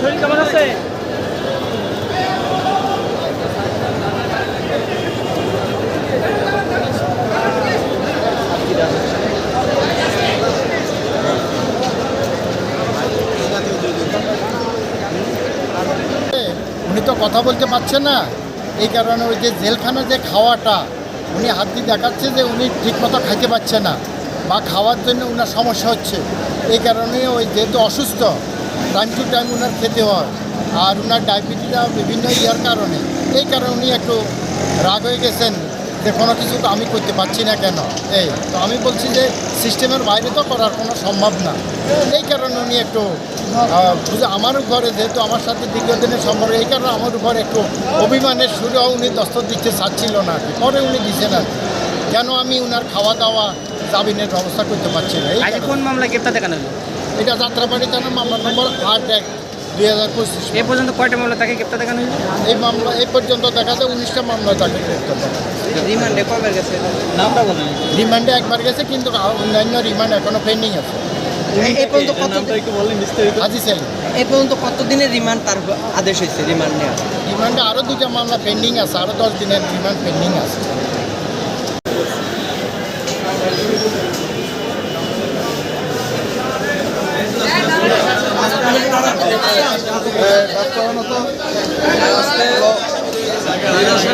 শরীর কেমন আছে? উনি তো কথা বলতে পারছেন না, এই কারণে ওই যে জেলখানা যে খাওয়াটা উনি হাত দিয়ে দেখাচ্ছে যে উনি ঠিকমতো খাইতে পারছে না বা খাওয়ার জন্য ওনার সমস্যা হচ্ছে। এই কারণে ওই যেহেতু অসুস্থ, টাইম টু টাইম ওনার খেতে হয়, আর ওনার ডায়াবেটিসটা বিভিন্ন ইয়ার কারণে, এই কারণে উনি একটু রাগ হয়ে গেছেন যে কোনো কিছু তো আমি করতে পারছি না কেন। এই তো আমি বলছি যে সিস্টেমের বাইরে তো করার কোনো সম্ভব না, এই কারণে উনি একটু বুঝে আমার উপরে, যেহেতু আমার সাথে দীর্ঘদিনের সম্পর্ক, এই কারণে আমার উপরে একটু অভিমানের সুরেও উনি দস্তক দিতে চাচ্ছিল না আর কি। পরে উনি দিচ্ছেন আর কি, কেন আমি ওনার খাওয়া দাওয়া জামিনের ব্যবস্থা করতে পারছি না। এই কোন মামলা গ্রেপ্তার দেখানো? এটা যাত্রাবাড়ি থানার মামলা নম্বর 8/2025। এ পর্যন্ত কয়টা মামলা তাকে গ্রেপ্তার দেখানো হয়েছে? এই মামলা এই পর্যন্ত দেখা যায় 19টা মামলা তাকে গ্রেপ্তার দেখানো। রিমান্ডে কবে গেছে? নামটা বলেন। রিমান্ডে একবার গেছে, কিন্তু অন্যান্য রিমান্ড এখনো পেন্ডিং আছে। এই পর্যন্ত কত হাজি সেলিম। এই পর্যন্ত কত দিনের রিমান্ড তার আদেশ হয়েছে? রিমান্ড নেওয়া রিমান্ডে আরও 2টা মামলা পেন্ডিং আছে, আরও 10 দিনের রিমান্ড পেন্ডিং আছে।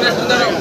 ব্যস্ত